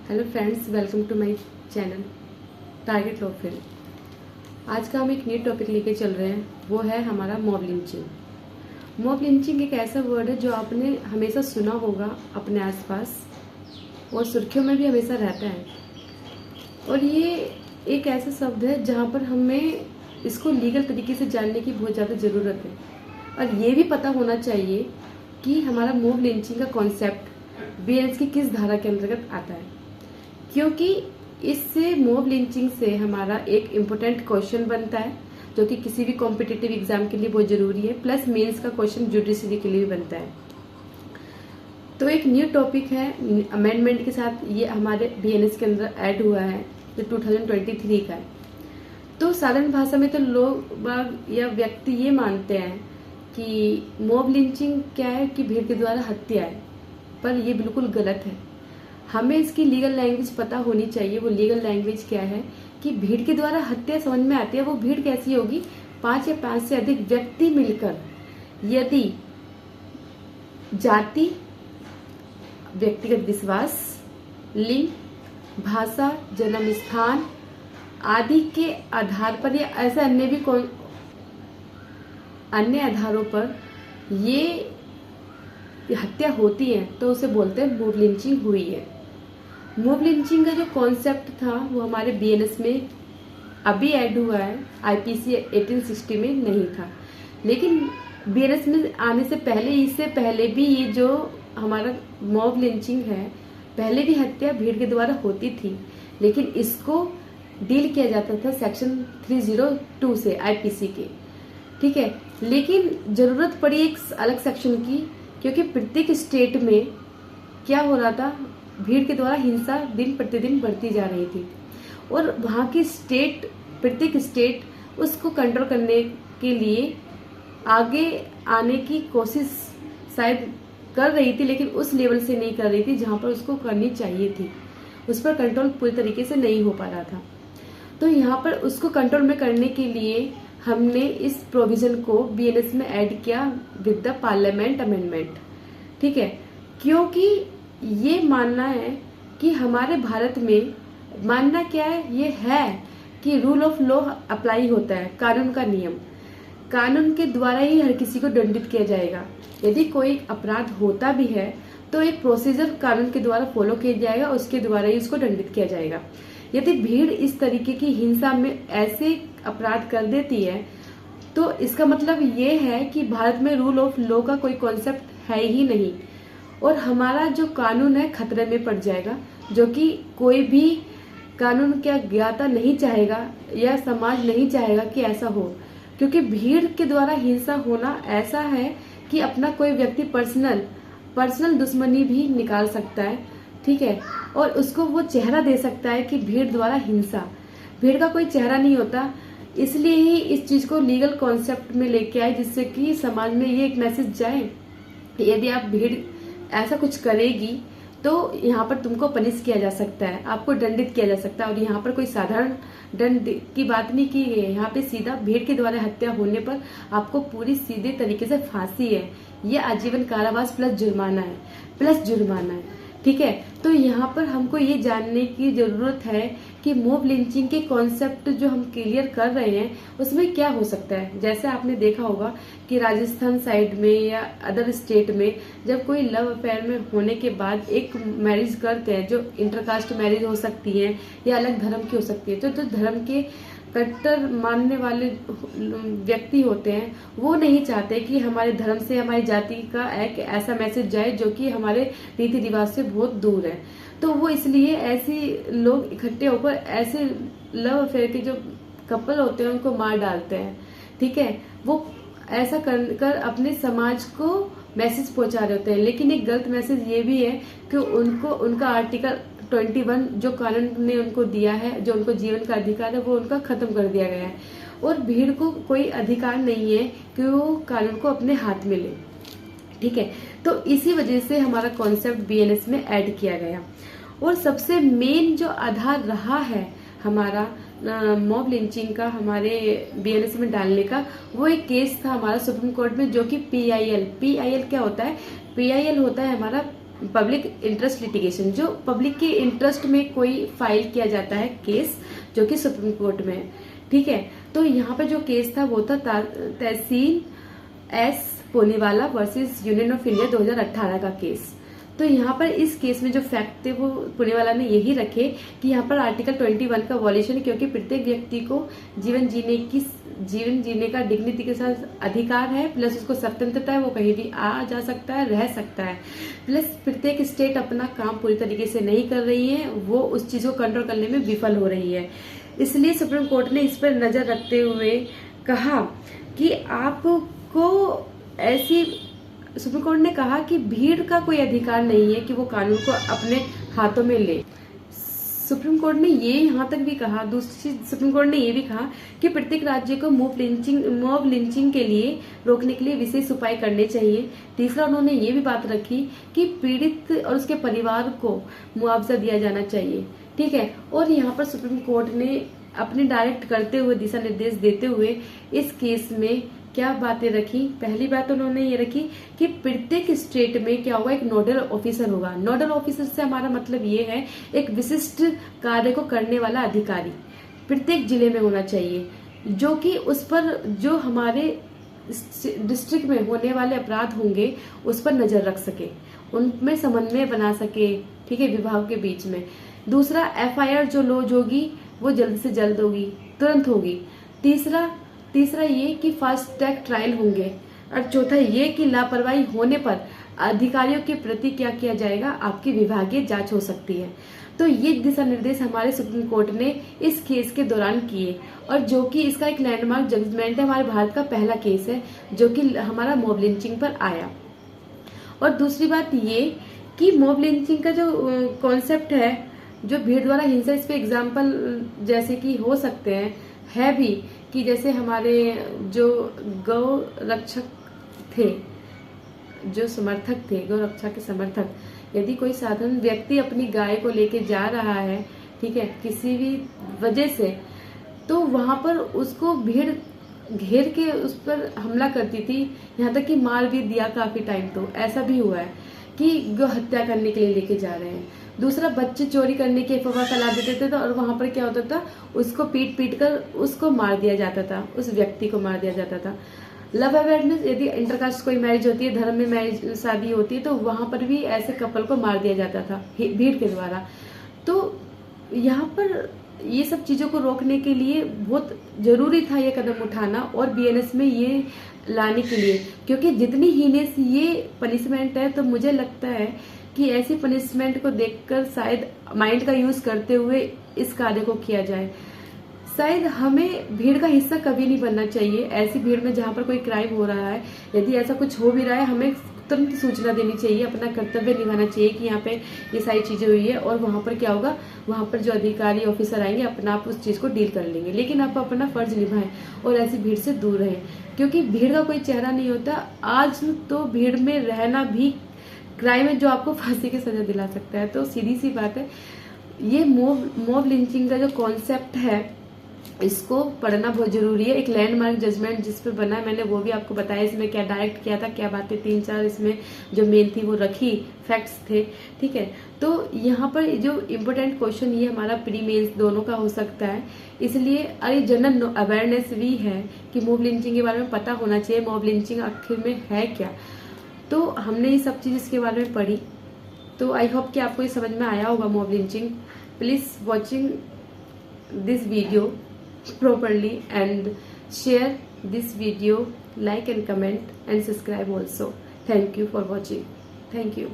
Hello friends, welcome to my channel Target Law Film. आज का हम एक न्यू टॉपिक लेके चल रहे हैं, वो है हमारा मॉब लिंचिंग। मॉब लिंचिंग एक ऐसा वर्ड है जो आपने हमेशा सुना होगा अपने आसपास और सुर्खियों में भी हमेशा रहता है। और ये एक ऐसा शब्द है जहाँ पर हमें इसको लीगल तरीके से जानने की बहुत ज़्यादा ज़रूरत है, और ये भी पता होना चाहिए कि हमारा मॉब लिंचिंग का कॉन्सेप्ट बीएनएस की किस धारा के अंतर्गत आता है, क्योंकि इससे मॉब लिंचिंग से हमारा एक इम्पोर्टेंट क्वेश्चन बनता है जो कि किसी भी कॉम्पिटिटिव एग्जाम के लिए बहुत जरूरी है, प्लस मेंस का क्वेश्चन जुडिशरी के लिए भी बनता है। तो एक न्यू टॉपिक है, अमेंडमेंट के साथ ये हमारे बीएनएस के अंदर ऐड हुआ है, जो 2023 का है। तो साधारण भाषा में तो लोग या व्यक्ति ये मानते हैं कि मॉब लिंचिंग क्या है कि भीड़ के द्वारा हत्या है, पर ये बिल्कुल गलत है। हमें इसकी लीगल लैंग्वेज पता होनी चाहिए। वो लीगल लैंग्वेज क्या है कि भीड़ के द्वारा हत्या समझ में आती है। वो भीड़ कैसी होगी? 5 या 5 से अधिक व्यक्ति मिलकर यदि जाति, व्यक्तिगत विश्वास, लिंग, भाषा, जन्म स्थान आदि के आधार पर या ऐसे अन्य भी अन्य आधारों पर ये हत्या होती है तो उसे बोलते हैं मॉब लिंचिंग हुई है। मॉब लिंचिंग का जो कॉन्सेप्ट था वो हमारे बीएनएस में अभी ऐड हुआ है, आईपीसी 1860 में नहीं था। लेकिन बीएनएस में आने से पहले, इससे पहले भी ये जो हमारा मॉब लिंचिंग है, पहले भी हत्या भीड़ के द्वारा होती थी, लेकिन इसको डील किया जाता था सेक्शन 302 से आईपीसी के, ठीक है। लेकिन जरूरत पड़ी एक अलग सेक्शन की, क्योंकि प्रत्येक स्टेट में क्या हो रहा था, भीड़ के द्वारा हिंसा दिन प्रतिदिन बढ़ती जा रही थी, और वहाँ की प्रत्येक स्टेट उसको कंट्रोल करने के लिए आगे आने की कोशिश शायद कर रही थी, लेकिन उस लेवल से नहीं कर रही थी जहाँ पर उसको करनी चाहिए थी। उस पर कंट्रोल पूरी तरीके से नहीं हो पा रहा था। तो यहाँ पर उसको कंट्रोल में करने के लिए हमने इस प्रोविजन को बीएनएस में ऐड किया विद द पार्लियामेंट अमेंडमेंट, ठीक है। क्योंकि ये मानना है कि हमारे भारत में मानना क्या है, ये है कि रूल ऑफ लॉ अप्लाई होता है, कानून का नियम, कानून के द्वारा ही हर किसी को दंडित किया जाएगा। यदि कोई अपराध होता भी है तो एक प्रोसीजर कानून के द्वारा फॉलो किया जाएगा, उसके द्वारा ही उसको दंडित किया जाएगा। यदि भीड़ इस तरीके की हिंसा में ऐसे अपराध कर देती है तो इसका मतलब ये है कि भारत में रूल ऑफ लॉ का कोई कॉन्सेप्ट है ही नहीं, और हमारा जो कानून है खतरे में पड़ जाएगा, जो कि कोई भी कानून क्या ज्ञाता नहीं चाहेगा या समाज नहीं चाहेगा कि ऐसा हो। क्योंकि भीड़ के द्वारा हिंसा होना ऐसा है कि अपना कोई व्यक्ति पर्सनल दुश्मनी भी निकाल सकता है, ठीक है, और उसको वो चेहरा दे सकता है कि भीड़ द्वारा हिंसा। भीड़ का कोई चेहरा नहीं होता, इसलिए ही इस चीज को लीगल कॉन्सेप्ट में लेके आए, जिससे कि समाज में ये एक मैसेज जाए, यदि आप भीड़ ऐसा कुछ करेगी तो यहाँ पर तुमको पनिश किया जा सकता है, आपको दंडित किया जा सकता है। और यहाँ पर कोई साधारण दंड की बात नहीं की गई है, यहाँ पे सीधा भीड़ के द्वारा हत्या होने पर आपको पूरी सीधे तरीके से फांसी है, ये आजीवन कारावास प्लस जुर्माना है, ठीक है। तो यहाँ पर हमको ये जानने की जरूरत है कि मॉब लिंचिंग के कॉन्सेप्ट जो हम क्लियर कर रहे हैं उसमें क्या हो सकता है। जैसे आपने देखा होगा कि राजस्थान साइड में या अदर स्टेट में जब कोई लव अफेयर में होने के बाद एक मैरिज करते हैं, जो इंटरकास्ट मैरिज हो सकती है या अलग धर्म की हो सकती है, तो धर्म के कट्टर मानने वाले व्यक्ति होते हैं, वो नहीं चाहते कि हमारे धर्म से, हमारी जाति का एक ऐसा मैसेज जाए जो कि हमारे रीति रिवाज से बहुत दूर है। तो वो इसलिए ऐसे लोग इकट्ठे होकर ऐसे लव अफेयर के जो कपल होते हैं उनको मार डालते हैं, ठीक है। वो ऐसा कर अपने समाज को मैसेज पहुंचा रहे होते हैं। लेकिन एक गलत मैसेज ये भी है कि उनका आर्टिकल 21 जो कानून ने उनको दिया है, जो उनको जीवन का अधिकार है, वो उनका खत्म कर दिया गया है, और भीड़ को कोई अधिकार नहीं है कि वो कानून को अपने हाथ में ले, ठीक है। तो इसी वजह से हमारा कॉन्सेप्ट बीएनएस में ऐड किया गया। और सबसे मेन जो आधार रहा है हमारा मॉब लिंचिंग का हमारे बीएनएस में डालने का, वो एक केस था हमारा सुप्रीम कोर्ट में, जो कि पीआईएल क्या होता है? पीआईएल होता है हमारा पब्लिक इंटरेस्ट लिटिगेशन, जो पब्लिक के इंटरेस्ट में कोई फाइल किया जाता है केस, जो कि सुप्रीम कोर्ट में है। ठीक है, तो यहाँ पे जो केस था वो था Tehseen S Poonawalla versus union of India 2018 का केस। तो यहाँ पर इस केस में जो फैक्ट थे वो पुणेवाला ने यही रखे कि यहाँ पर आर्टिकल 21 का वॉल्यूशन है, क्योंकि प्रत्येक व्यक्ति को जीवन जीने का डिग्निटी के साथ अधिकार है, प्लस उसको स्वतंत्रता है, वो कहीं भी आ जा सकता है, रह सकता है, प्लस प्रत्येक स्टेट अपना काम पूरी तरीके से नहीं कर रही है, वो उस चीज को कंट्रोल करने में विफल हो रही है। इसलिए सुप्रीम कोर्ट ने इस पर नजर रखते हुए कहा कि आपको ऐसी, सुप्रीम कोर्ट ने कहा कि भीड़ का कोई अधिकार नहीं है कि वो कानून को अपने हाथों में ले। सुप्रीम कोर्ट ने ये यहाँ तक भी कहा, दूसरी चीज सुप्रीम कोर्ट ने ये भी कहा कि प्रत्येक राज्य को मॉब लिंचिंग के लिए रोकने के लिए विशेष उपाय करने चाहिए। तीसरा, उन्होंने ये भी बात रखी कि पीड़ित और उसके परिवार को मुआवजा दिया जाना चाहिए। ठीक है, और यहाँ पर सुप्रीम कोर्ट ने अपने डायरेक्ट करते हुए, दिशा निर्देश देते हुए इस केस में क्या बातें रखी। पहली बात उन्होंने ये रखी कि प्रत्येक स्टेट में क्या होगा, एक नोडल ऑफिसर होगा। नोडल ऑफिसर से हमारा मतलब ये है एक विशिष्ट कार्य को करने वाला अधिकारी प्रत्येक जिले में होना चाहिए, जो कि उस पर जो हमारे डिस्ट्रिक्ट में होने वाले अपराध होंगे उस पर नजर रख सके, उनमें समन्वय बना सके। ठीक है, विभाग के बीच में। दूसरा, FIR जो लॉन्च होगी वो जल्द से जल्द होगी, तुरंत होगी। तीसरा ये कि फास्ट ट्रैक ट्रायल होंगे। और चौथा ये कि लापरवाही होने पर अधिकारियों के प्रति क्या किया जाएगा, आपकी विभागीय जांच हो सकती है। तो ये दिशा निर्देश हमारे सुप्रीम कोर्ट ने इस केस के दौरान किए, और जो कि इसका एक लैंडमार्क जजमेंट है, हमारे भारत का पहला केस है जो कि हमारा मॉब लिंचिंग पर आया। और दूसरी बात ये कि मॉब लिंचिंग का जो कॉन्सेप्ट है, जो भीड़ द्वारा हिंसा, इस पे एग्जाम्पल जैसे कि हो सकते हैं, है भी कि जैसे हमारे जो गौ रक्षक थे, जो समर्थक थे, गौ रक्षा के समर्थक, यदि कोई साधारण व्यक्ति अपनी गाय को लेके जा रहा है, ठीक है, किसी भी वजह से, तो वहां पर उसको भीड़ घेर के उस पर हमला करती थी, यहाँ तक कि मार भी दिया काफी टाइम। तो ऐसा भी हुआ है कि गौ हत्या करने के लिए लेके जा रहे हैं। दूसरा, बच्चे चोरी करने की अफवाह फैला देते थे, और वहां पर क्या होता था, उसको पीट कर उसको मार दिया जाता था, उस व्यक्ति को मार दिया जाता था। लव अवेयरनेस, यदि इंटरकास्ट कोई मैरिज होती है, धर्म में मैरिज शादी होती है, तो वहां पर भी ऐसे कपल को मार दिया जाता था भीड़ के द्वारा। तो यहाँ पर ये सब चीजों को रोकने के लिए बहुत जरूरी था ये कदम उठाना, और BNS में ये लाने के लिए, क्योंकि जितनी हीनेस ये पनिशमेंट है, तो मुझे लगता है कि ऐसी पनिशमेंट को देखकर शायद माइंड का यूज करते हुए इस कार्य को किया जाए। शायद हमें भीड़ का हिस्सा कभी नहीं बनना चाहिए। ऐसी भीड़ में जहां पर कोई क्राइम हो रहा है, यदि ऐसा कुछ हो भी रहा है, हमें तुरंत सूचना देनी चाहिए, अपना कर्तव्य निभाना चाहिए कि यहाँ पे ये सारी चीजें हुई है, और वहां पर क्या होगा, वहां पर जो अधिकारी ऑफिसर आएंगे अपना आप उस चीज को डील कर लेंगे। लेकिन आप अपना फर्ज निभाएं और ऐसी भीड़ से दूर रहें, क्योंकि भीड़ का कोई चेहरा नहीं होता। आज तो भीड़ में रहना भी क्राइम है, जो आपको फांसी की सजा दिला सकता है। तो सीधी सी बात है, ये मॉब लिंचिंग का जो कॉन्सेप्ट है, इसको पढ़ना बहुत जरूरी है। एक लैंडमार्क जजमेंट जिस पर बना है, मैंने वो भी आपको बताया, इसमें क्या डायरेक्ट किया था, क्या बातें 3-4 इसमें जो मेन थी वो रखी, फैक्ट्स थे। ठीक है, तो यहाँ पर जो इम्पोर्टेंट क्वेश्चन ये हमारा प्री मेंस दोनों का हो सकता है, इसलिए अरे जनरल अवेयरनेस भी है कि मॉब लिंचिंग के बारे में पता होना चाहिए, मॉब लिंचिंग आखिर में है क्या। तो हमने ये सब चीज इसके बारे में पढ़ी, तो आई होप कि आपको ये समझ में आया होगा mob lynching. Please watching this video properly and share this video, like and comment and subscribe also. Thank you for watching. Thank you.